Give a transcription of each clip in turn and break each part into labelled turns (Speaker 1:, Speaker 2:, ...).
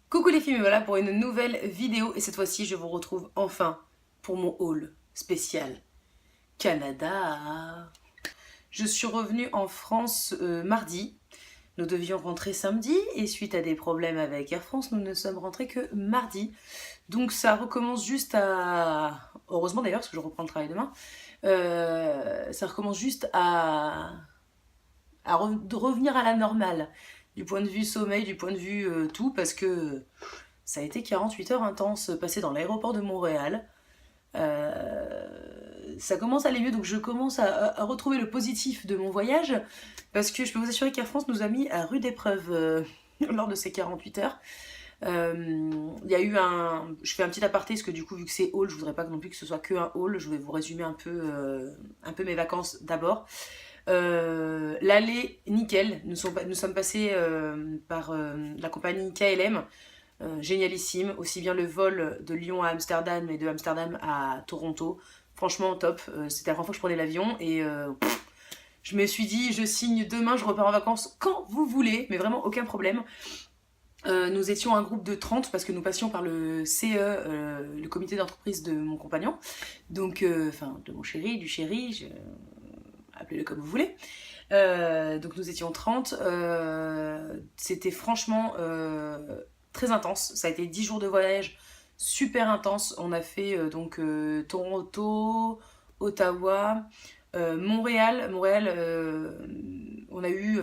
Speaker 1: Coucou les filles, me voilà pour une nouvelle vidéo et cette fois-ci je vous retrouve enfin pour mon haul spécial Canada. Je suis revenue en France mardi. Nous devions rentrer samedi et suite à des problèmes avec Air France, nous ne sommes rentrés que mardi. Donc ça recommence juste à... Heureusement d'ailleurs parce que je reprends le travail demain. Ça recommence juste de revenir à la normale. Du point de vue sommeil, du point de vue tout, parce que ça a été 48 heures intenses passées dans l'aéroport de Montréal. Ça commence à aller mieux, donc je commence à retrouver le positif de mon voyage, parce que je peux vous assurer qu'Air France nous a mis à rude épreuve lors de ces 48 heures. Il y a eu un... Je fais un petit aparté, parce que du coup, vu que c'est haul, je voudrais pas non plus que ce soit que un haul, je vais vous résumer un peu mes vacances d'abord. L'aller, nickel, nous sommes passés par la compagnie KLM, génialissime, aussi bien le vol de Lyon à Amsterdam et de Amsterdam à Toronto, franchement top. C'était la première fois que je prenais l'avion et je me suis dit je signe demain, je repars en vacances quand vous voulez, mais vraiment aucun problème. Nous étions un groupe de 30 parce que nous passions par le CE, le comité d'entreprise de mon compagnon, donc enfin de mon chéri, du chéri, appelez-le comme vous voulez. Donc nous étions 30. C'était franchement très intense. Ça a été 10 jours de voyage super intense. On a fait Toronto, Ottawa, Montréal. Montréal, on a eu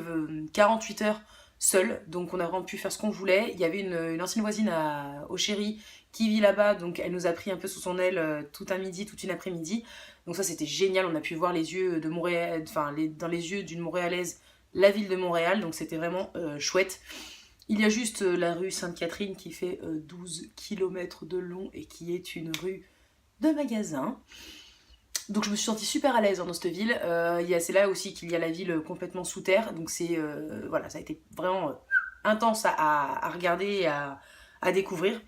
Speaker 1: 48 heures seul, donc on a vraiment pu faire ce qu'on voulait. Il y avait une ancienne voisine au Chéri qui vit là-bas, donc elle nous a pris un peu sous son aile tout un midi, toute une après-midi. Donc ça c'était génial, on a pu voir les yeux de Montréal, enfin dans les yeux d'une Montréalaise, la ville de Montréal, donc c'était vraiment chouette. Il y a juste la rue Sainte-Catherine qui fait 12 km de long et qui est une rue de magasins. Donc je me suis sentie super à l'aise dans cette ville. C'est là aussi qu'il y a la ville complètement sous terre, donc c'est voilà, ça a été vraiment intense à regarder et à découvrir.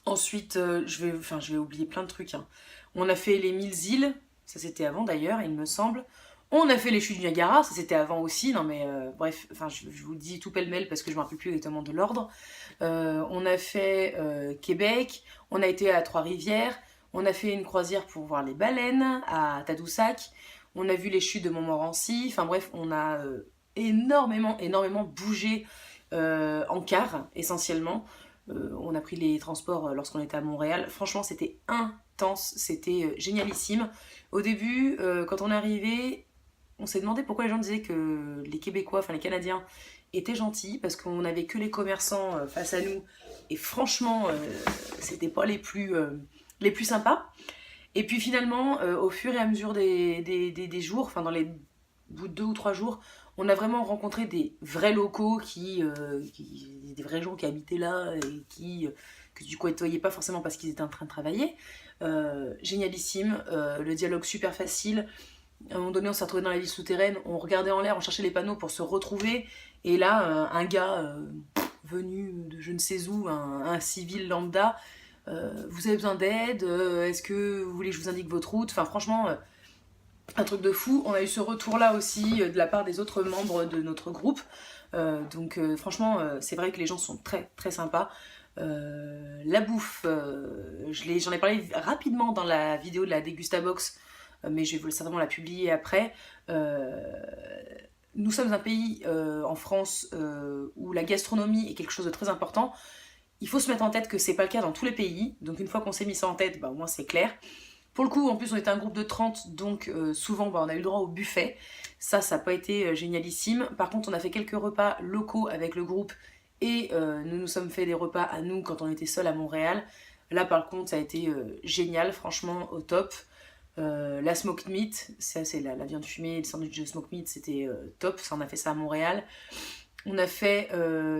Speaker 1: Ensuite, je vais oublier plein de trucs, hein. On a fait les 1000 îles, ça c'était avant d'ailleurs, il me semble. On a fait les chutes du Niagara, ça c'était avant aussi. Non mais bref, enfin je vous le dis tout pêle-mêle parce que je ne me rappelle plus exactement de l'ordre. On a fait Québec, on a été à Trois-Rivières, on a fait une croisière pour voir les baleines à Tadoussac, on a vu les chutes de Montmorency. Enfin bref, on a énormément bougé en car essentiellement. On a pris les transports lorsqu'on était à Montréal. Franchement, c'était intense, c'était génialissime. Au début, quand on est arrivé, on s'est demandé pourquoi les gens disaient que les Québécois, enfin les Canadiens, étaient gentils, parce qu'on n'avait que les commerçants face à nous. Et franchement, c'était pas les plus sympas. Et puis finalement, au fur et à mesure des jours, enfin dans les bout de 2 ou 3 jours, on a vraiment rencontré des vrais locaux des vrais gens qui habitaient là et que tu côtoyais pas forcément parce qu'ils étaient en train de travailler. Génialissime, le dialogue super facile. À un moment donné, on s'est retrouvé dans la ville souterraine, on regardait en l'air, on cherchait les panneaux pour se retrouver. Et là, un gars venu de je ne sais où, un civil lambda, vous avez besoin d'aide, est-ce que vous voulez que je vous indique votre route? Enfin, franchement, un truc de fou. On a eu ce retour-là aussi de la part des autres membres de notre groupe. Franchement, c'est vrai que les gens sont très sympas. La bouffe, j'en ai parlé rapidement dans la vidéo de la Degustabox, mais je vais certainement la publier après. Nous sommes un pays en France où la gastronomie est quelque chose de très important. Il faut se mettre en tête que c'est pas le cas dans tous les pays, donc une fois qu'on s'est mis ça en tête, bah, au moins c'est clair. Pour le coup, en plus, on était un groupe de 30, donc souvent, bah, on a eu le droit au buffet. Ça n'a pas été génialissime. Par contre, on a fait quelques repas locaux avec le groupe et nous nous sommes fait des repas à nous quand on était seuls à Montréal. Là, par contre, ça a été génial, franchement, au top. La smoked meat, ça c'est la viande fumée, le sandwich de smoked meat, c'était top. Ça, on a fait ça à Montréal. On a fait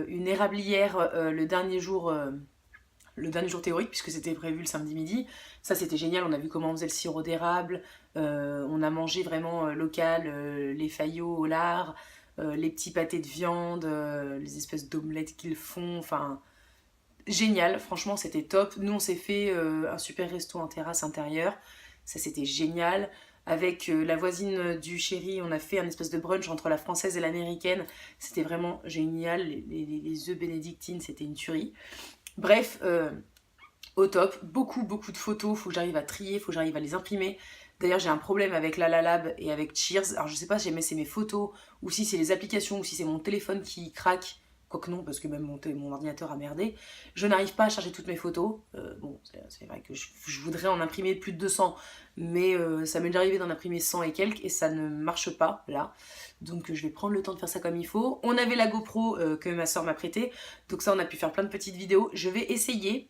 Speaker 1: une érablière le dernier jour théorique, puisque c'était prévu le samedi midi. Ça, c'était génial. On a vu comment on faisait le sirop d'érable. On a mangé vraiment local, les faillots au lard, les petits pâtés de viande, les espèces d'omelettes qu'ils font. Enfin, génial. Franchement, c'était top. Nous, on s'est fait un super resto en terrasse intérieure. Ça, c'était génial. avec la voisine du chéri, on a fait un espèce de brunch entre la française et l'américaine. C'était vraiment génial, les œufs bénédictines, c'était une tuerie. Bref, au top, beaucoup de photos, faut que j'arrive à trier, faut que j'arrive à les imprimer. D'ailleurs j'ai un problème avec la Lab et avec Cheers, alors je sais pas si c'est mes photos, ou si c'est les applications, ou si c'est mon téléphone qui craque, quoique non, parce que même mon ordinateur a merdé. Je n'arrive pas à charger toutes mes photos, bon c'est vrai que je voudrais en imprimer plus de 200, mais ça m'est déjà arrivé d'en imprimer 100 et quelques, et ça ne marche pas là. Donc je vais prendre le temps de faire ça comme il faut. On avait la GoPro que ma soeur m'a prêtée, donc ça on a pu faire plein de petites vidéos. Je vais essayer...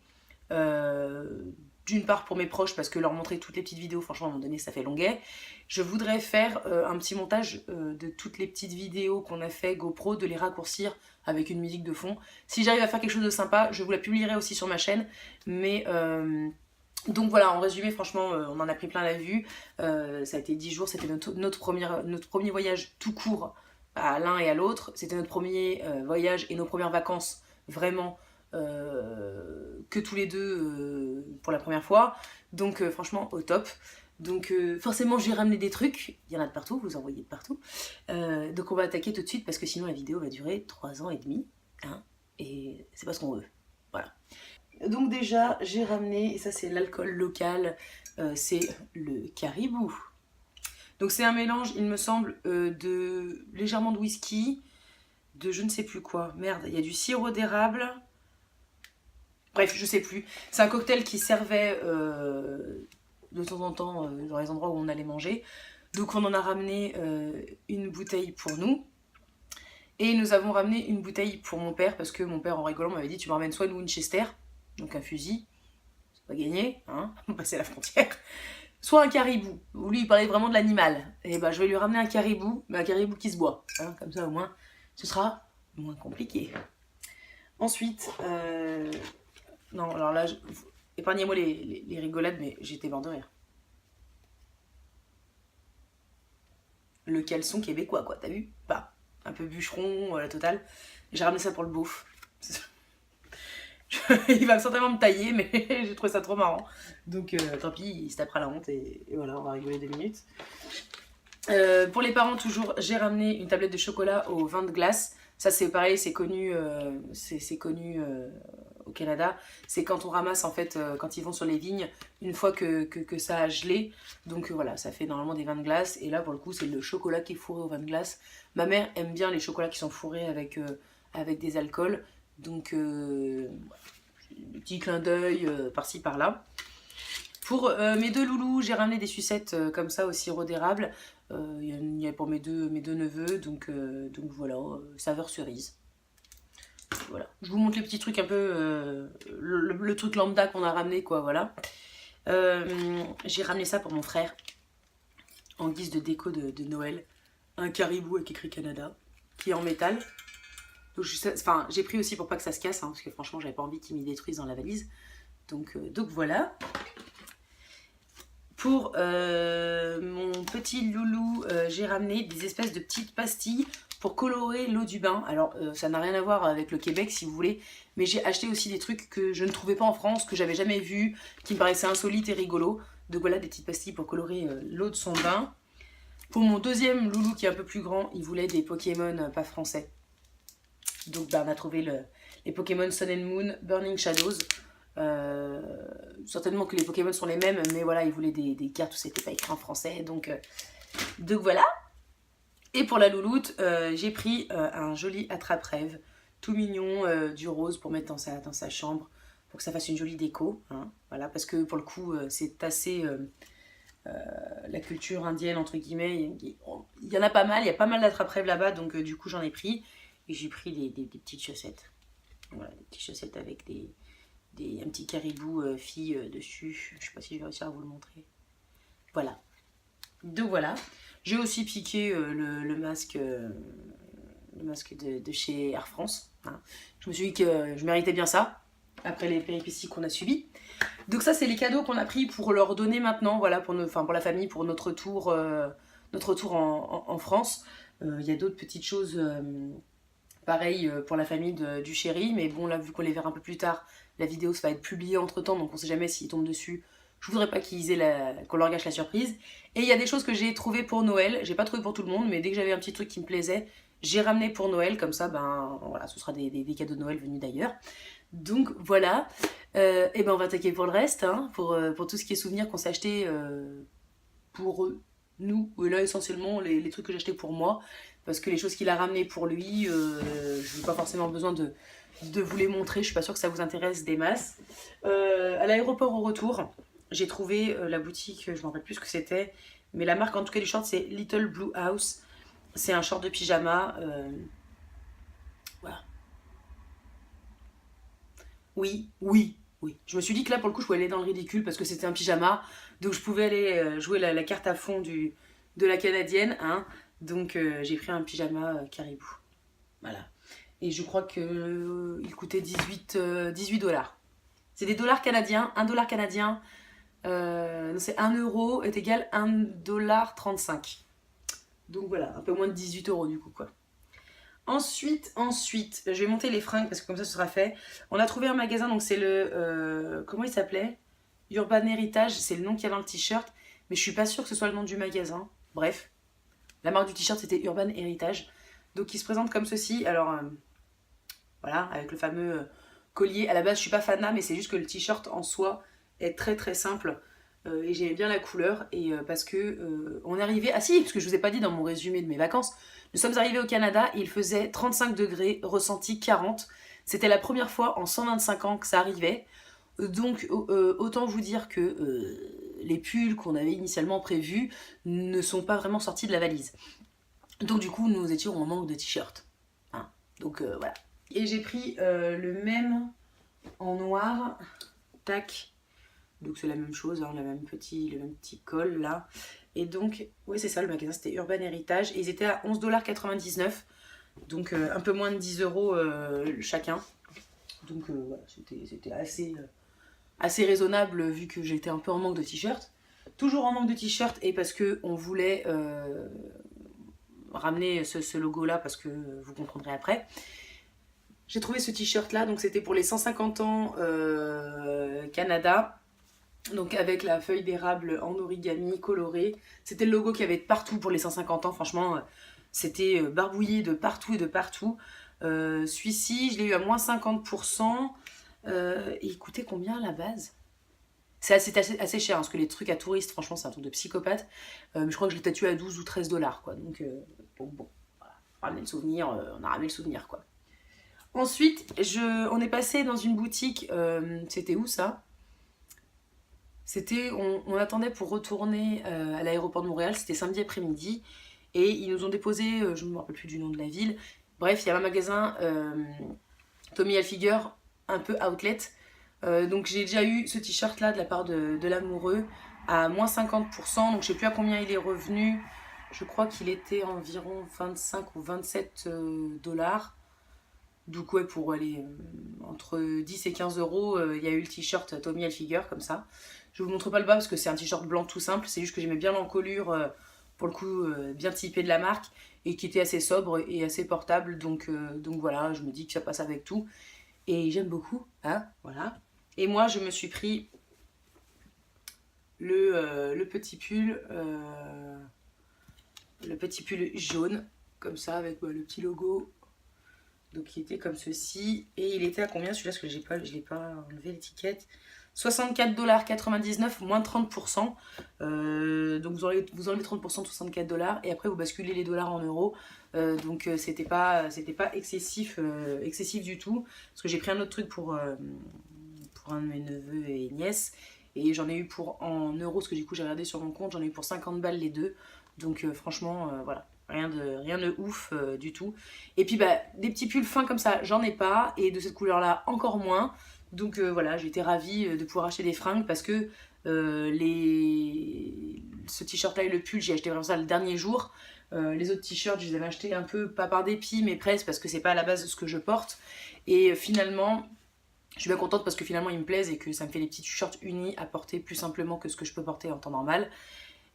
Speaker 1: d'une part pour mes proches parce que leur montrer toutes les petites vidéos franchement à un moment donné ça fait longuet. Je voudrais faire un petit montage de toutes les petites vidéos qu'on a fait GoPro, de les raccourcir avec une musique de fond. Si j'arrive à faire quelque chose de sympa, je vous la publierai aussi sur ma chaîne, mais donc voilà, en résumé, franchement, on en a pris plein la vue. Ça a été 10 jours, c'était notre premier voyage tout court à l'un et à l'autre. C'était notre premier voyage et nos premières vacances vraiment que tous les deux pour la première fois. Donc franchement, au top. Donc forcément, j'ai ramené des trucs. Il y en a de partout, vous en voyez de partout. Donc on va attaquer tout de suite parce que sinon la vidéo va durer 3 ans et demi. Hein, et c'est pas ce qu'on veut. Voilà. Donc déjà, j'ai ramené, et ça c'est l'alcool local, c'est le Caribou. Donc c'est un mélange, il me semble, de légèrement de whisky, de je ne sais plus quoi. Merde, il y a du sirop d'érable. Bref, je sais plus. C'est un cocktail qui servait de temps en temps dans les endroits où on allait manger. Donc on en a ramené une bouteille pour nous. Et nous avons ramené une bouteille pour mon père, parce que mon père en rigolant m'avait dit tu me ramènes soit une Winchester, donc un fusil, c'est pas gagné, hein, on passer la frontière, soit un caribou, où lui il parlait vraiment de l'animal. Et bah je vais lui ramener un caribou, mais un caribou qui se boit, hein, comme ça au moins ce sera moins compliqué. Ensuite, non alors là, épargnez-moi les rigolades, mais j'étais mort de rire. Le caleçon québécois quoi, t'as vu? Pas. Un peu bûcheron, la totale. J'ai ramené ça pour le beauf. Il va certainement me tailler, mais j'ai trouvé ça trop marrant. Donc tant pis, il se tapera la honte et voilà, on va rigoler 2 minutes. Pour les parents, toujours, j'ai ramené une tablette de chocolat au vin de glace. Ça, c'est pareil, c'est connu, au Canada. C'est quand on ramasse, en fait, quand ils vont sur les vignes, une fois que ça a gelé. Donc voilà, ça fait normalement des vins de glace. Et là, pour le coup, c'est le chocolat qui est fourré au vin de glace. Ma mère aime bien les chocolats qui sont fourrés avec des alcools. Donc, petit clin d'œil par-ci par-là. Pour mes 2 loulous, j'ai ramené des sucettes comme ça au sirop d'érable. Il y a pour mes deux neveux, donc voilà, saveur cerise. Voilà. Je vous montre les petits trucs un peu, le truc lambda qu'on a ramené, quoi, voilà. J'ai ramené ça pour mon frère, en guise de déco de Noël. Un caribou avec écrit Canada, qui est en métal. Donc j'ai pris aussi pour pas que ça se casse, hein, parce que franchement j'avais pas envie qu'il m'y détruise dans la valise. Donc voilà. Pour mon petit loulou, j'ai ramené des espèces de petites pastilles pour colorer l'eau du bain. Alors ça n'a rien à voir avec le Québec si vous voulez, mais j'ai acheté aussi des trucs que je ne trouvais pas en France, que j'avais jamais vu, qui me paraissaient insolites et rigolos. Donc voilà, des petites pastilles pour colorer l'eau de son bain. Pour mon deuxième loulou qui est un peu plus grand, il voulait des Pokémon pas français. Donc on a trouvé les Pokémon Sun and Moon, Burning Shadows. Certainement que les Pokémon sont les mêmes, mais voilà, il voulait des cartes où c'était pas écrit en français. Donc voilà. Et pour la louloute, j'ai pris un joli attrape-rêve, tout mignon, du rose pour mettre dans sa chambre, pour que ça fasse une jolie déco. Hein, voilà, parce que pour le coup, c'est assez... la culture indienne entre guillemets, il y en a pas mal, il y a pas mal d'attrape-rêves là-bas, donc du coup j'en ai pris. Et j'ai pris des petites chaussettes. Voilà, des petites chaussettes avec un petit caribou fille dessus. Je sais pas si je vais réussir à vous le montrer. Voilà. Donc voilà. J'ai aussi piqué le masque de chez Air France. Hein. Je me suis dit que je méritais bien ça, après les péripéties qu'on a subies. Donc ça, c'est les cadeaux qu'on a pris pour leur donner maintenant, voilà, pour la famille, pour notre tour en France. Il y a d'autres petites choses... pareil pour la famille du chéri, mais bon là vu qu'on les verra un peu plus tard, la vidéo ça va être publiée entre temps, donc on sait jamais s'ils tombent dessus Je voudrais pas qu'on leur gâche la surprise. Et il y a des choses que j'ai trouvées pour Noël. J'ai pas trouvé pour tout le monde, mais dès que j'avais un petit truc qui me plaisait, j'ai ramené pour Noël. Comme ça, ben voilà, ce sera des cadeaux de Noël venus d'ailleurs. Donc voilà. Et ben on va attaquer pour le reste, hein, pour tout ce qui est souvenirs qu'on s'est acheté pour nous. Et là, essentiellement, les trucs que j'ai achetés pour moi. Parce que les choses qu'il a ramenées pour lui, je n'ai pas forcément besoin de vous les montrer. Je suis pas sûre que ça vous intéresse des masses. À l'aéroport au retour, j'ai trouvé la boutique, je ne me rappelle plus ce que c'était, mais la marque en tout cas du short c'est Little Blue House. C'est un short de pyjama. Voilà. Oui, oui, oui. Je me suis dit que là pour le coup je pouvais aller dans le ridicule parce que c'était un pyjama, donc je pouvais aller jouer la carte à fond de la canadienne, hein. Donc j'ai pris un pyjama caribou. Voilà. Et je crois que il coûtait 18 dollars. C'est des dollars canadiens, 1 dollar canadien. C'est 1 euro est égal à 1,35 $. Donc voilà, un peu moins de 18 euros du coup quoi. Ensuite, je vais monter les fringues parce que comme ça ce sera fait. On a trouvé un magasin, donc c'est comment il s'appelait? Urban Heritage, c'est le nom qu'il y a dans le t-shirt. Mais je suis pas sûre que ce soit le nom du magasin. Bref, la marque du t-shirt c'était Urban Heritage. Donc il se présente comme ceci. Alors voilà, avec le fameux collier. À la base je suis pas fanat, mais c'est juste que le t-shirt en soi est très très simple. Et j'aimais bien la couleur et parce que on est arrivé... Ah si, parce que je vous ai pas dit dans mon résumé de mes vacances, nous sommes arrivés au Canada et il faisait 35 degrés, ressenti 40. C'était la première fois en 125 ans que ça arrivait. Donc autant vous dire que les pulls qu'on avait initialement prévus ne sont pas vraiment sortis de la valise. Donc du coup nous étions en manque de t-shirt, hein. Donc voilà. Et j'ai pris le même en noir. Tac. Donc c'est la même chose, hein, le même petit col là. Et donc, oui c'est ça, le magasin c'était Urban Heritage. Et ils étaient à 11,99 $. Donc un peu moins de 10 euros chacun. Donc voilà, c'était assez raisonnable vu que j'étais un peu en manque de t-shirt. Toujours en manque de t-shirt et parce qu'on voulait ramener ce logo là parce que vous comprendrez après. J'ai trouvé ce t-shirt là, donc c'était pour les 150 ans Canada. Donc avec la feuille d'érable en origami colorée. C'était le logo qu'il y avait de partout pour les 150 ans. Franchement, c'était barbouillé de partout et de partout. Celui-ci, je l'ai eu à moins 50%. Et il coûtait combien à la base? C'est assez cher, hein, parce que les trucs à touristes, franchement, c'est un truc de psychopathe. Mais je crois que je l'ai peut-être eu à 12 ou 13 dollars, quoi. Donc, bon, voilà. Ramener le souvenir, on a ramené le souvenir, quoi. Ensuite, on est passé dans une boutique. C'était où ça? On attendait pour retourner à l'aéroport de Montréal, c'était samedi après-midi, et ils nous ont déposé, je ne me rappelle plus du nom de la ville, bref, il y a un magasin Tommy Hilfiger, un peu outlet, donc j'ai déjà eu ce t-shirt là de la part de l'amoureux à moins 50%, donc je sais plus à combien il est revenu, je crois qu'il était environ 25 ou 27 dollars. Donc ouais, pour aller entre 10 et 15 euros, il y a eu le t-shirt Tommy Hilfiger comme ça. Je vous montre pas le bas parce que c'est un t-shirt blanc tout simple, c'est juste que j'aimais bien l'encolure, pour le coup bien typé de la marque, et qui était assez sobre et assez portable, donc voilà, je me dis que ça passe avec tout. Et j'aime beaucoup, hein, voilà. Et moi je me suis pris le petit pull jaune, comme ça, avec le petit logo. Donc il était comme ceci. Et il était à combien celui-là? Parce que je l'ai pas enlevé l'étiquette. 64,99 $, moins 30%. Donc vous enlevez 30% de 64 $. Et après vous basculez les dollars en euros. Donc c'était pas excessif du tout. Parce que j'ai pris un autre truc pour un de mes neveux et nièces. Et j'en ai eu en euros, parce que du coup j'ai regardé sur mon compte, j'en ai eu pour 50 balles les deux. Donc franchement, voilà. Rien de ouf du tout. Et puis des petits pulls fins comme ça, j'en ai pas. Et de cette couleur là, encore moins. Donc voilà, j'ai été ravie de pouvoir acheter des fringues parce que ce t-shirt là et le pull, j'ai acheté vraiment ça le dernier jour. Les autres t-shirts, je les avais achetés un peu, pas par dépit, mais presque, parce que c'est pas à la base ce que je porte. Et finalement, je suis bien contente parce que finalement ils me plaisent et que ça me fait des petits t-shirts unis à porter plus simplement que ce que je peux porter en temps normal.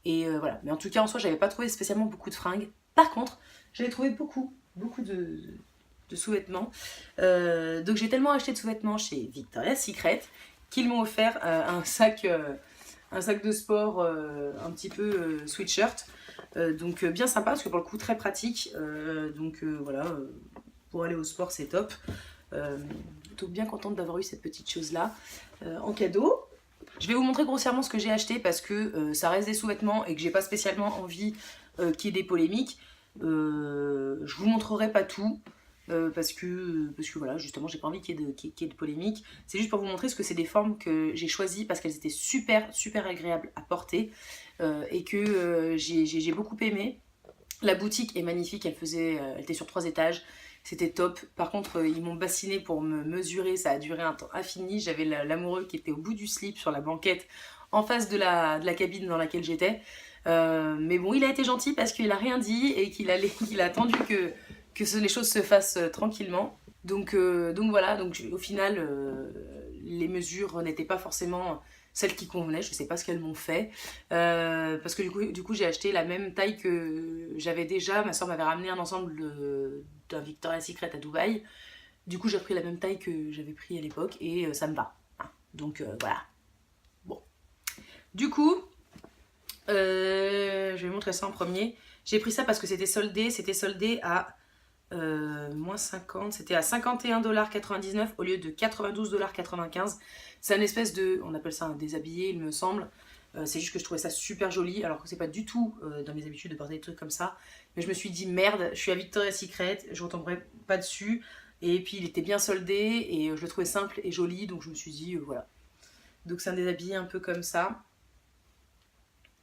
Speaker 1: Et voilà, mais en tout cas en soi j'avais pas trouvé spécialement beaucoup de fringues. Par contre j'avais trouvé beaucoup de sous-vêtements. Donc j'ai tellement acheté de sous-vêtements chez Victoria's Secret qu'ils m'ont offert un sac un sac de sport un petit peu sweatshirt. Donc bien sympa parce que pour le coup très pratique. Voilà, pour aller au sport c'est top. Donc bien contente d'avoir eu cette petite chose là en cadeau. Je vais vous montrer grossièrement ce que j'ai acheté parce que ça reste des sous-vêtements et que j'ai pas spécialement envie qu'il y ait des polémiques. Je vous montrerai pas tout. Parce que voilà, justement, j'ai pas envie qu'il y ait de polémique. C'est juste pour vous montrer ce que c'est des formes que j'ai choisies parce qu'elles étaient super, super agréables à porter et que j'ai beaucoup aimé. La boutique est magnifique, elle était sur 3 étages, c'était top. Par contre, ils m'ont bassiné pour me mesurer, ça a duré un temps infini. J'avais l'amoureux qui était au bout du slip sur la banquette en face de la cabine dans laquelle j'étais. Mais bon, il a été gentil parce qu'il a rien dit et qu'il a attendu que les choses se fassent tranquillement. Donc voilà, donc au final, les mesures n'étaient pas forcément celles qui convenaient, je sais pas ce qu'elles m'ont fait. Parce que du coup j'ai acheté la même taille que j'avais déjà. Ma soeur m'avait ramené un ensemble d'un Victoria's Secret à Dubaï. Du coup j'ai pris la même taille que j'avais pris à l'époque et ça me va. Donc voilà. Bon. Du coup, je vais vous montrer ça en premier. J'ai pris ça parce que c'était soldé à moins 50, c'était à 51,99$ au lieu de 92,95$. C'est un espèce de, on appelle ça un déshabillé il me semble. C'est juste que je trouvais ça super joli alors que c'est pas du tout dans mes habitudes de porter des trucs comme ça. Mais je me suis dit merde, je suis à Victoria's Secret, je retomberai pas dessus. Et puis il était bien soldé et je le trouvais simple et joli donc je me suis dit voilà. Donc c'est un déshabillé un peu comme ça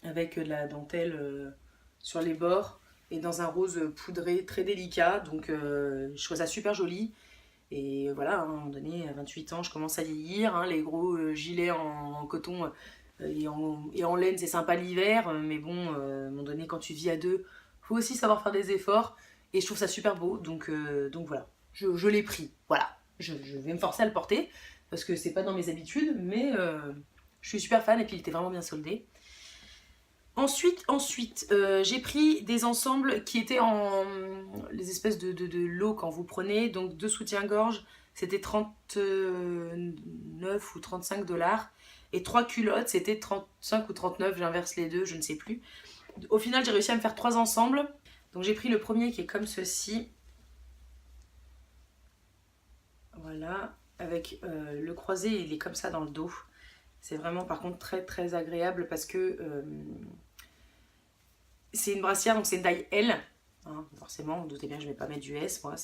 Speaker 1: avec de la dentelle sur les bords et dans un rose poudré très délicat. Donc je trouve ça super joli. Et voilà, à un moment donné, à 28 ans, je commence à vieillir. Hein, les gros gilets en coton et en laine, c'est sympa l'hiver. Mais bon, à un moment donné, quand tu vis à deux, faut aussi savoir faire des efforts. Et je trouve ça super beau. Donc voilà, je l'ai pris. Voilà, je vais me forcer à le porter. Parce que c'est pas dans mes habitudes. Mais je suis super fan et puis il était vraiment bien soldé. Ensuite j'ai pris des ensembles qui étaient en les espèces de lots quand vous prenez, donc 2 soutiens-gorge, c'était 39 ou 35$, et 3 culottes, c'était 35 ou 39, j'inverse les deux, je ne sais plus. Au final, j'ai réussi à me faire 3 ensembles, donc j'ai pris le premier qui est comme ceci, voilà, avec le croisé, il est comme ça dans le dos. C'est vraiment par contre très très agréable parce que c'est une brassière, donc c'est une taille L. Hein, forcément, vous doutez bien que je ne vais pas mettre du S, moi,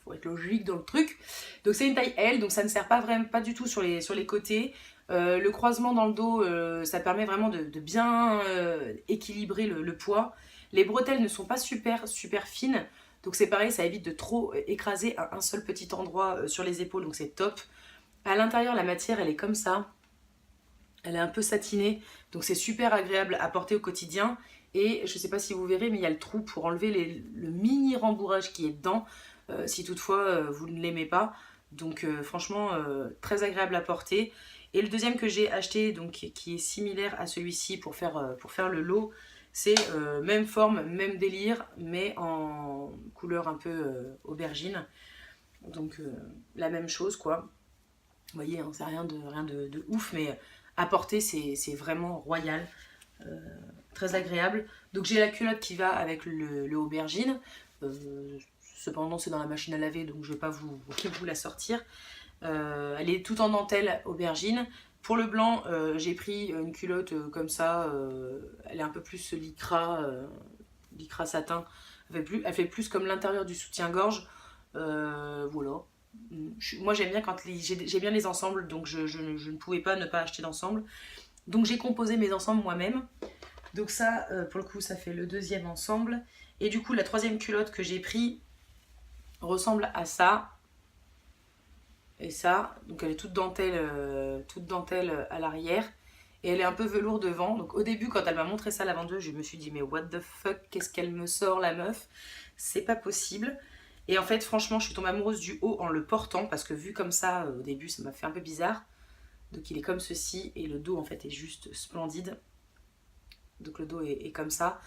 Speaker 1: faut être logique dans le truc. Donc c'est une taille L, donc ça ne sert pas vraiment pas du tout sur les côtés. Le croisement dans le dos, ça permet vraiment de bien équilibrer le poids. Les bretelles ne sont pas super fines, donc c'est pareil, ça évite de trop écraser à un seul petit endroit sur les épaules, donc c'est top. À l'intérieur, la matière, elle est comme ça. Elle est un peu satinée, donc c'est super agréable à porter au quotidien. Et je ne sais pas si vous verrez, mais il y a le trou pour enlever le mini rembourrage qui est dedans, si toutefois vous ne l'aimez pas. Donc franchement, très agréable à porter. Et le deuxième que j'ai acheté, donc qui est similaire à celui-ci pour faire le lot, c'est même forme, même délire, mais en couleur un peu aubergine. Donc la même chose quoi. Vous voyez, hein, c'est rien de ouf, mais à porter c'est vraiment royal. Très agréable. Donc j'ai la culotte qui va avec le aubergine. Cependant c'est dans la machine à laver donc je ne vais pas vous la sortir. Elle est toute en dentelle aubergine. Pour le blanc j'ai pris une culotte comme ça. Elle est un peu plus lycra satin. Elle fait plus comme l'intérieur du soutien-gorge. Voilà. Moi j'aime bien quand j'ai bien les ensembles donc je ne pouvais pas ne pas acheter d'ensemble. Donc j'ai composé mes ensembles moi-même. Donc ça, pour le coup, ça fait le deuxième ensemble. Et du coup, la troisième culotte que j'ai pris ressemble à ça. Et ça, donc elle est toute dentelle à l'arrière. Et elle est un peu velours devant. Donc au début, quand elle m'a montré ça, la vendeuse, je me suis dit, mais what the fuck, qu'est-ce qu'elle me sort, la meuf? C'est pas possible. Et en fait, franchement, je suis tombée amoureuse du haut en le portant. Parce que vu comme ça, au début, ça m'a fait un peu bizarre. Donc il est comme ceci. Et le dos, en fait, est juste splendide. Donc le dos est comme ça.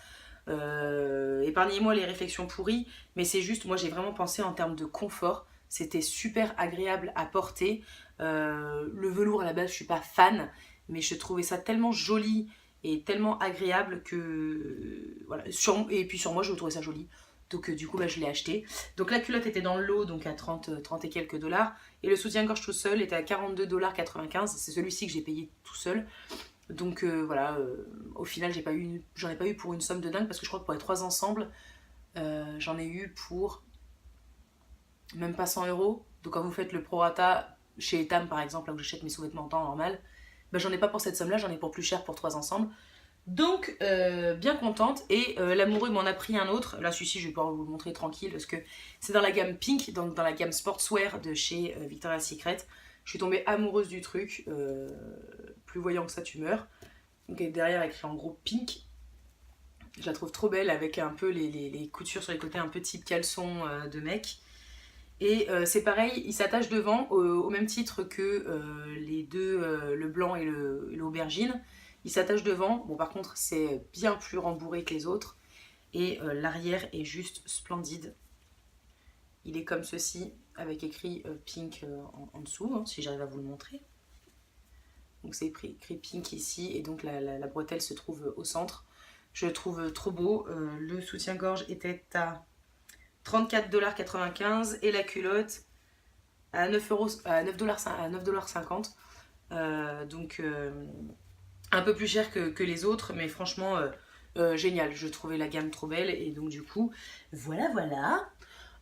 Speaker 1: Épargnez-moi les réflexions pourries, mais c'est juste, moi j'ai vraiment pensé en termes de confort. C'était super agréable à porter. Le velours à la base, je suis pas fan, mais je trouvais ça tellement joli et tellement agréable que... Voilà, et puis sur moi, je trouvais ça joli. Donc du coup, bah, je l'ai acheté. Donc la culotte était dans le lot, donc à 30 et quelques dollars. Et le soutien-gorge tout seul était à 42,95 $. C'est celui-ci que j'ai payé tout seul. Donc voilà, au final, j'en ai pas eu pour une somme de dingue, parce que je crois que pour les 3 ensembles, j'en ai eu pour même pas 100 euros. Donc quand vous faites le prorata chez Etam par exemple, là où j'achète mes sous-vêtements en temps normal, bah, j'en ai pas pour cette somme là, j'en ai pour plus cher pour 3 ensembles. Donc bien contente. Et l'amoureux m'en a pris un autre. Là celui-ci je vais pouvoir vous le montrer tranquille, parce que c'est dans la gamme Pink, donc dans la gamme Sportswear de chez Victoria's Secret. Je suis tombée amoureuse du truc, plus voyant que ça tu meurs. Donc derrière écrit en gros Pink. Je la trouve trop belle, avec un peu les coutures sur les côtés, un peu type caleçon de mec. Et c'est pareil, il s'attache devant au même titre que les deux, le blanc et l'aubergine. Il s'attache devant. Bon, par contre, c'est bien plus rembourré que les autres. Et l'arrière est juste splendide. Il est comme ceci, avec écrit Pink en dessous, hein, si j'arrive à vous le montrer. Donc c'est écrit Pink ici, et donc la bretelle se trouve au centre. Je le trouve trop beau. Le soutien-gorge était à 34,95 $ et la culotte à 9,50 $. Donc un peu plus cher que les autres, mais franchement génial. Je trouvais la gamme trop belle, et donc du coup, voilà.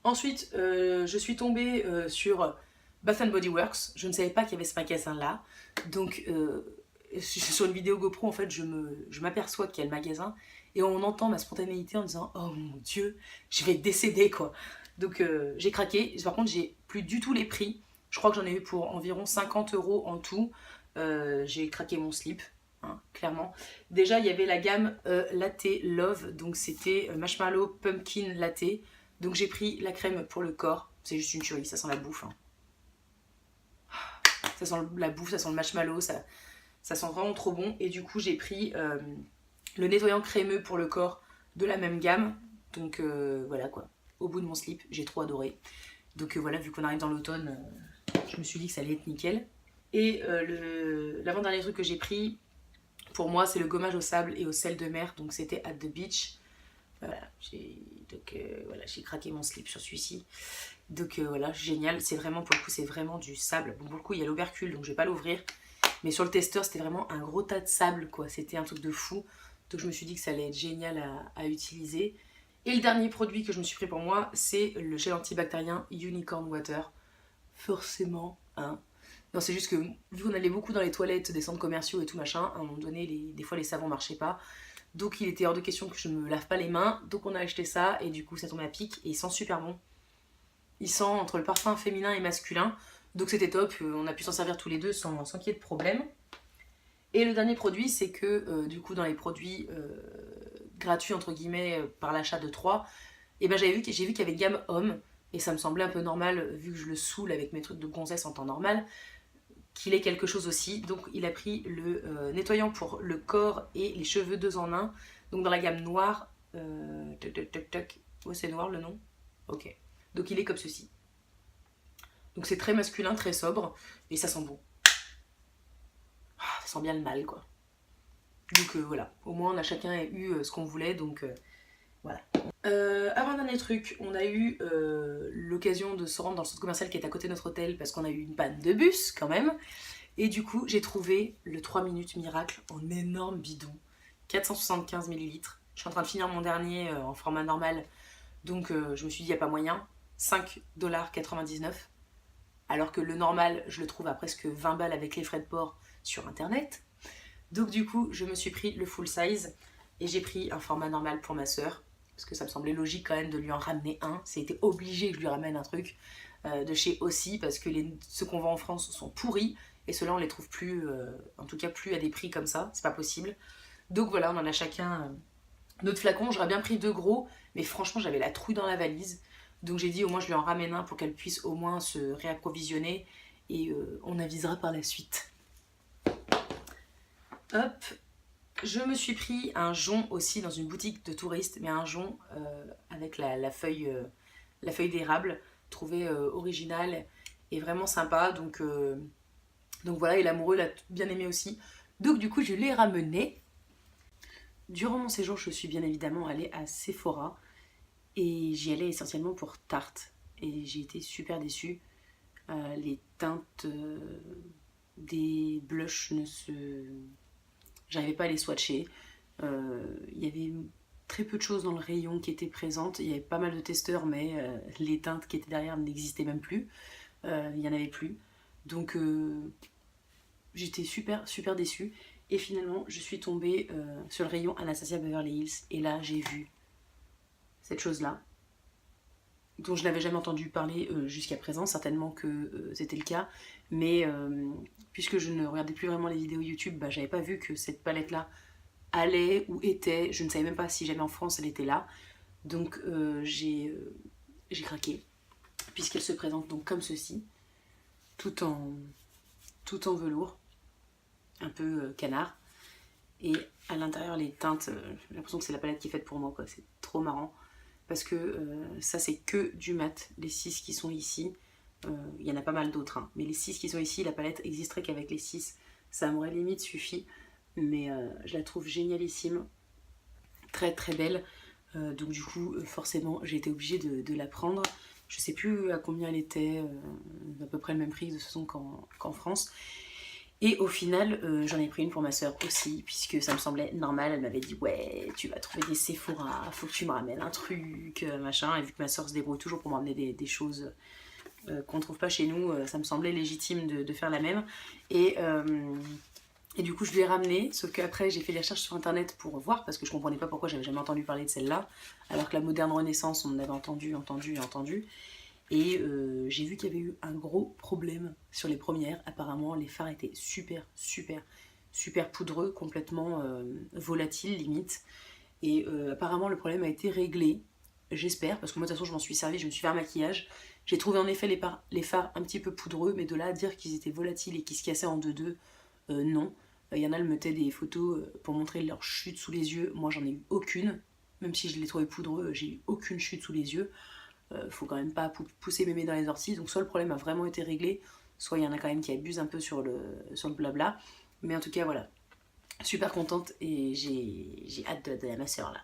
Speaker 1: Ensuite, je suis tombée sur Bath Body Works. Je ne savais pas qu'il y avait ce magasin-là. Donc sur une vidéo GoPro, en fait, je m'aperçois qu'il y a le magasin, et on entend ma spontanéité en disant « Oh mon Dieu, je vais décéder, quoi !» Donc j'ai craqué. Par contre, j'ai plus du tout les prix. Je crois que j'en ai eu pour environ 50 € en tout. J'ai craqué mon slip, hein, clairement. Déjà, il y avait la gamme Latte Love. Donc c'était Marshmallow Pumpkin Latte. Donc j'ai pris la crème pour le corps. C'est juste une tuerie, ça sent la bouffe. Hein. Ça sent la bouffe, ça sent le marshmallow, ça sent vraiment trop bon. Et du coup, j'ai pris le nettoyant crémeux pour le corps de la même gamme. Donc voilà quoi. Au bout de mon slip, j'ai trop adoré. Donc voilà, vu qu'on arrive dans l'automne, je me suis dit que ça allait être nickel. Et l'avant-dernier truc que j'ai pris, pour moi, c'est le gommage au sable et au sel de mer. Donc c'était At the Beach. Voilà, j'ai craqué mon slip sur celui-ci. Donc voilà, génial. C'est vraiment, pour le coup, c'est vraiment du sable. Bon, pour le coup, il y a l'opercule, donc je vais pas l'ouvrir. Mais sur le testeur, c'était vraiment un gros tas de sable, quoi. C'était un truc de fou. Donc je me suis dit que ça allait être génial à utiliser. Et le dernier produit que je me suis pris pour moi, c'est le gel antibactérien Unicorn Water. Forcément, hein. Non, c'est juste que, vu qu'on allait beaucoup dans les toilettes des centres commerciaux et tout machin, à un moment donné, des fois les savons marchaient pas. Donc il était hors de question que je me lave pas les mains. Donc on a acheté ça, et du coup ça tombait à pic, et il sent super bon. Il sent entre le parfum féminin et masculin. Donc c'était top, on a pu s'en servir tous les deux sans qu'il y ait de problème. Et le dernier produit, c'est que du coup dans les produits gratuits entre guillemets par l'achat de 3, et ben j'ai vu qu'il y avait une gamme homme, et ça me semblait un peu normal, vu que je le saoule avec mes trucs de gonzesse en temps normal, qu'il ait quelque chose aussi. Donc il a pris le nettoyant pour le corps et les cheveux 2 en 1, donc dans la gamme noire. Ouais, c'est noir le nom. Ok. Donc il est comme ceci. Donc c'est très masculin, très sobre, et ça sent bon. Ça sent bien le mal, quoi. Donc voilà, au moins on a chacun eu ce qu'on voulait, donc voilà. Avant-dernier truc, on a eu l'occasion de se rendre dans le centre commercial qui est à côté de notre hôtel, parce qu'on a eu une panne de bus quand même. Et du coup, j'ai trouvé le 3 minutes miracle en énorme bidon, 475 ml. Je suis en train de finir mon dernier en format normal, donc je me suis dit, il n'y a pas moyen. 5,99 $, alors que le normal, je le trouve à presque 20 balles avec les frais de port sur internet. Donc du coup, je me suis pris le full size, et j'ai pris un format normal pour ma soeur, parce que ça me semblait logique quand même de lui en ramener un. C'était obligé que je lui ramène un truc de chez Aussi, parce que ceux qu'on vend en France sont pourris, et ceux-là on les trouve plus, en tout cas plus à des prix comme ça, c'est pas possible. Donc voilà, on en a chacun notre flacon. J'aurais bien pris 2 gros, mais franchement j'avais la trouille dans la valise, donc j'ai dit au moins je lui en ramène un pour qu'elle puisse au moins se réapprovisionner, et on avisera par la suite. Hop, je me suis pris un jonc aussi dans une boutique de touristes, mais un jonc avec la feuille d'érable, trouvé original et vraiment sympa. Donc voilà, et l'amoureux l'a bien aimé aussi. Donc du coup, je l'ai ramené. Durant mon séjour, je suis bien évidemment allée à Sephora et j'y allais essentiellement pour Tarte. Et j'ai été super déçue. Les teintes des blushs ne se... J'arrivais pas à les swatcher. Il y avait très peu de choses dans le rayon qui étaient présentes. Il y avait pas mal de testeurs, mais les teintes qui étaient derrière n'existaient même plus. Il y en avait plus. Donc j'étais super déçue. Et finalement, je suis tombée sur le rayon Anastasia Beverly Hills. Et là, j'ai vu cette chose-là, dont je n'avais jamais entendu parler jusqu'à présent. Certainement que c'était le cas. Mais puisque je ne regardais plus vraiment les vidéos YouTube, bah, j'avais pas vu que cette palette-là allait ou était. Je ne savais même pas si jamais en France elle était là. Donc j'ai craqué. Puisqu'elle se présente donc comme ceci, tout en velours, un peu canard. Et à l'intérieur, les teintes, j'ai l'impression que c'est la palette qui est faite pour moi, quoi. C'est trop marrant. Parce que ça, c'est que du mat. Les 6 qui sont ici, il y en a pas mal d'autres, hein. Mais les 6 qui sont ici, la palette existerait qu'avec les 6. Ça m'aurait limite suffi. Mais je la trouve génialissime. Très très belle. Donc du coup, forcément, j'ai été obligée de la prendre. Je sais plus à combien elle était, à peu près le même prix de toute façon qu'en France. Et au final, j'en ai pris une pour ma soeur aussi, puisque ça me semblait normal. Elle m'avait dit ouais, tu vas trouver des Sephora, faut que tu me ramènes un truc, machin. Et vu que ma soeur se débrouille toujours pour m'emmener des choses qu'on ne trouve pas chez nous, ça me semblait légitime de faire la même. Et du coup, je lui ai ramené, sauf qu'après, j'ai fait des recherches sur internet pour voir, parce que je comprenais pas pourquoi j'avais jamais entendu parler de celle-là, alors que la moderne Renaissance, on en avait entendu. Et j'ai vu qu'il y avait eu un gros problème sur les premières. Apparemment, les fards étaient super poudreux, complètement volatiles limite. Et apparemment, le problème a été réglé, j'espère, parce que moi, de toute façon, je m'en suis servie, je me suis fait un maquillage. J'ai trouvé en effet les fards un petit peu poudreux, mais de là à dire qu'ils étaient volatiles et qu'ils se cassaient en deux, non. Il y en a, elles mettaient des photos pour montrer leur chute sous les yeux. Moi, j'en ai eu aucune. Même si je les trouvais poudreux, j'ai eu aucune chute sous les yeux. Faut quand même pas pousser mémé dans les orties. Donc soit le problème a vraiment été réglé, soit il y en a quand même qui abusent un peu sur le blabla. Mais en tout cas, voilà. Super contente et j'ai hâte de la ma soeur là.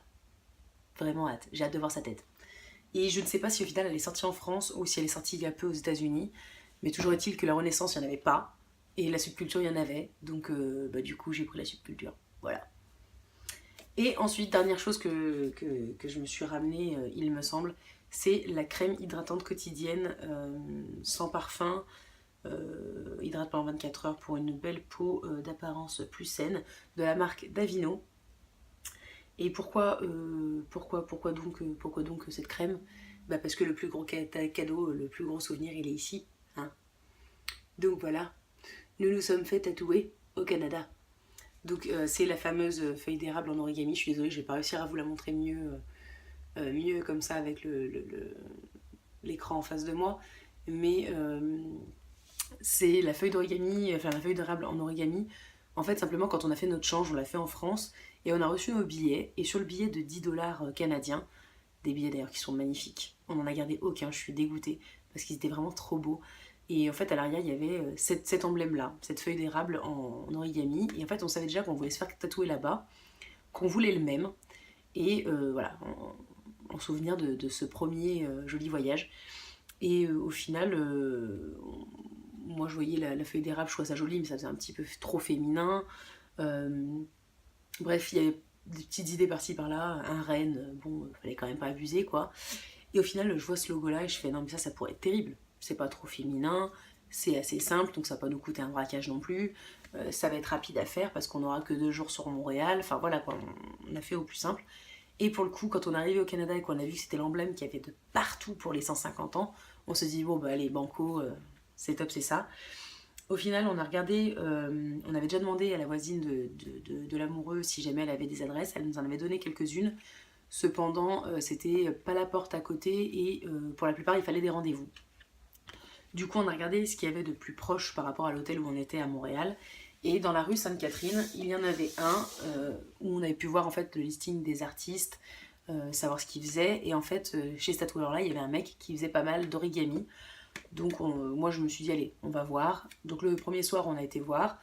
Speaker 1: Vraiment hâte. J'ai hâte de voir sa tête. Et je ne sais pas si au final elle est sortie en France ou si elle est sortie il y a peu aux États-Unis. Mais toujours est-il que la Renaissance, il n'y en avait pas. Et la subculture, il y en avait. Donc du coup, j'ai pris la subculture. Voilà. Et ensuite, dernière chose que je me suis ramenée, il me semble, c'est la crème hydratante quotidienne sans parfum, hydrate pendant 24 heures pour une belle peau d'apparence plus saine, de la marque Davino. Et pourquoi donc cette crème? Bah parce que le plus gros cadeau, le plus gros souvenir, il est ici, hein. Donc voilà, nous sommes fait tatouer au Canada. Donc c'est la fameuse feuille d'érable en origami. Je suis désolée, je vais pas réussir à vous la montrer mieux comme ça avec l'écran en face de moi. Mais c'est la feuille d'origami, enfin la feuille d'érable en origami. En fait, simplement, quand on a fait notre change, on l'a fait en France et on a reçu nos billets. Et sur le billet de 10 $ canadiens, des billets d'ailleurs qui sont magnifiques, on n'en a gardé aucun, je suis dégoûtée parce qu'ils étaient vraiment trop beaux. Et en fait, à l'arrière, il y avait cet emblème-là, cette feuille d'érable en origami. Et en fait, on savait déjà qu'on voulait se faire tatouer là-bas, qu'on voulait le même. Et voilà, en souvenir de ce premier joli voyage. Et au final, moi je voyais la feuille d'érable, je trouvais ça joli, mais ça faisait un petit peu trop féminin. Bref, il y avait des petites idées par-ci par-là, un renne, bon, fallait quand même pas abuser quoi. Et au final, je vois ce logo-là et je fais non, mais ça pourrait être terrible. C'est pas trop féminin, c'est assez simple, donc ça va pas nous coûter un braquage non plus. Ça va être rapide à faire parce qu'on aura que 2 jours sur Montréal. Enfin voilà quoi, on a fait au plus simple. Et pour le coup, quand on est arrivé au Canada et qu'on a vu que c'était l'emblème qu'il y avait de partout pour les 150 ans, on se dit bon bah allez, banco, c'est top, c'est ça. Au final, on a regardé, on avait déjà demandé à la voisine de l'amoureux si jamais elle avait des adresses, elle nous en avait donné quelques-unes. Cependant, c'était pas la porte à côté et pour la plupart, il fallait des rendez-vous. Du coup, on a regardé ce qu'il y avait de plus proche par rapport à l'hôtel où on était à Montréal. Et dans la rue Sainte-Catherine, il y en avait un où on avait pu voir en fait le listing des artistes, savoir ce qu'ils faisaient. Et en fait, chez ce tatoueur-là, il y avait un mec qui faisait pas mal d'origami. Donc moi je me suis dit allez, on va voir. Donc le premier soir on a été voir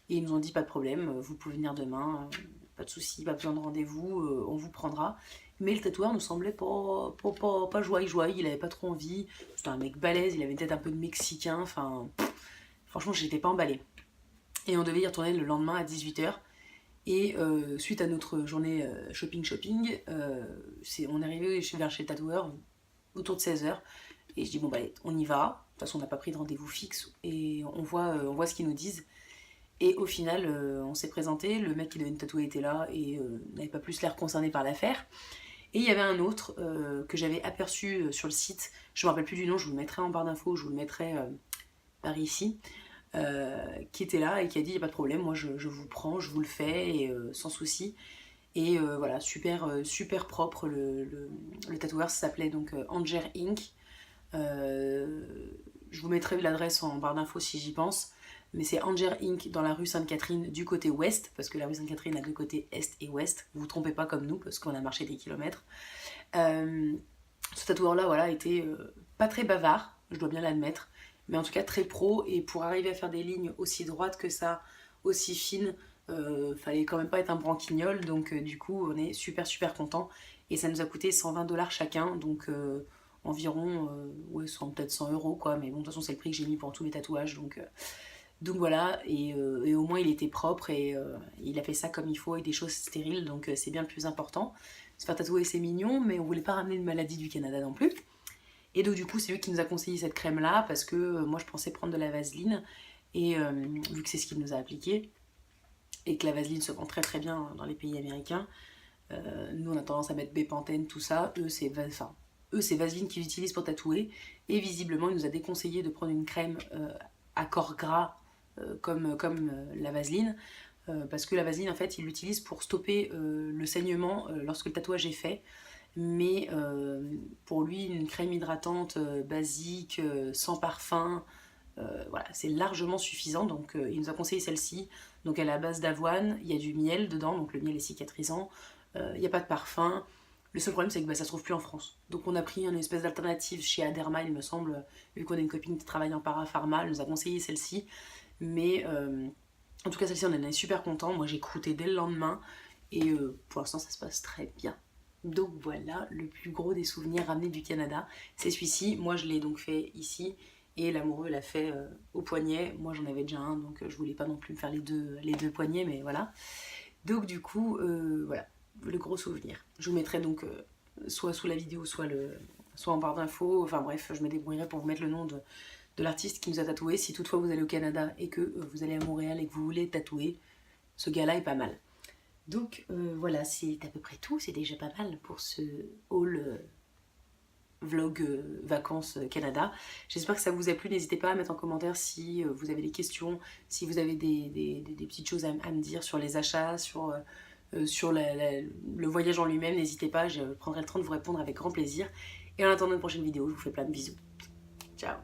Speaker 1: et ils nous ont dit pas de problème, vous pouvez venir demain, pas de souci, pas besoin de rendez-vous, on vous prendra. Mais le tatoueur nous semblait pas joie-joie, il avait pas trop envie. C'était un mec balèze, il avait une tête un peu de mexicain, enfin franchement j'étais pas emballée. Et on devait y retourner le lendemain à 18h. Et suite à notre journée shopping, on est arrivé vers chez le tatoueur autour de 16h. Et je dis bon bah allez, on y va. De toute façon on n'a pas pris de rendez-vous fixe et on voit ce qu'ils nous disent. Et au final on s'est présenté, le mec qui devait nous tatouer était là et n'avait pas plus l'air concerné par l'affaire. Et il y avait un autre que j'avais aperçu sur le site, je me rappelle plus du nom, je vous le mettrai en barre d'infos, je vous le mettrai par ici, qui était là et qui a dit il n'y a pas de problème, moi je vous prends, je vous le fais et, sans souci. Et voilà, super propre, le tatoueur s'appelait donc Anger Inc. Je vous mettrai l'adresse en barre d'infos si j'y pense. Mais c'est Anger Inc. dans la rue Sainte-Catherine du côté ouest, parce que la rue Sainte-Catherine a deux côtés est et ouest. Vous vous trompez pas comme nous, parce qu'on a marché des kilomètres. Ce tatoueur-là, voilà, était pas très bavard, je dois bien l'admettre, mais en tout cas très pro. Et pour arriver à faire des lignes aussi droites que ça, aussi fines, fallait quand même pas être un branquignol. Donc du coup, on est super content. Et ça nous a coûté 120 $ chacun, donc environ, ouais, peut-être 100 € quoi. Mais bon, de toute façon, c'est le prix que j'ai mis pour tous les tatouages, donc voilà, et au moins il était propre et il a fait ça comme il faut avec des choses stériles, donc c'est bien le plus important. Se faire tatouer c'est mignon, mais on voulait pas ramener une maladie du Canada non plus. Et donc du coup c'est lui qui nous a conseillé cette crème là, parce que moi je pensais prendre de la vaseline, et vu que c'est ce qu'il nous a appliqué, et que la vaseline se vend très bien dans les pays américains, nous on a tendance à mettre Bepanthen, tout ça, eux c'est vaseline qu'ils utilisent pour tatouer, et visiblement il nous a déconseillé de prendre une crème à corps gras comme la vaseline, parce que la vaseline en fait il l'utilise pour stopper le saignement lorsque le tatouage est fait, mais pour lui une crème hydratante basique, sans parfum, voilà, c'est largement suffisant. Donc il nous a conseillé celle-ci, donc elle est à base d'avoine, il y a du miel dedans, donc le miel est cicatrisant, il n'y a pas de parfum. Le seul problème, c'est que ça se trouve plus en France. Donc on a pris une espèce d'alternative chez Aderma, il me semble, vu qu'on a une copine qui travaille en parapharma, elle nous a conseillé celle-ci. Mais en tout cas, celle-ci, on en est super content. Moi, j'ai croûté dès le lendemain. Et pour l'instant, ça se passe très bien. Donc voilà, le plus gros des souvenirs ramenés du Canada, c'est celui-ci. Moi, je l'ai donc fait ici. Et l'amoureux l'a fait au poignet. Moi, j'en avais déjà un, donc je voulais pas non plus me faire les deux poignets, mais voilà. Donc du coup, voilà, le gros souvenir. Je vous mettrai donc soit sous la vidéo, soit en barre d'infos. Enfin bref, je me débrouillerai pour vous mettre le nom de l'artiste qui nous a tatoué. Si toutefois vous allez au Canada et que vous allez à Montréal et que vous voulez tatouer, ce gars-là est pas mal. Donc voilà, c'est à peu près tout. C'est déjà pas mal pour ce haul vlog vacances Canada. J'espère que ça vous a plu. N'hésitez pas à mettre en commentaire si vous avez des questions, si vous avez des petites choses à me dire sur les achats, sur le voyage en lui-même. N'hésitez pas, je prendrai le temps de vous répondre avec grand plaisir. Et en attendant une prochaine vidéo, je vous fais plein de bisous. Ciao.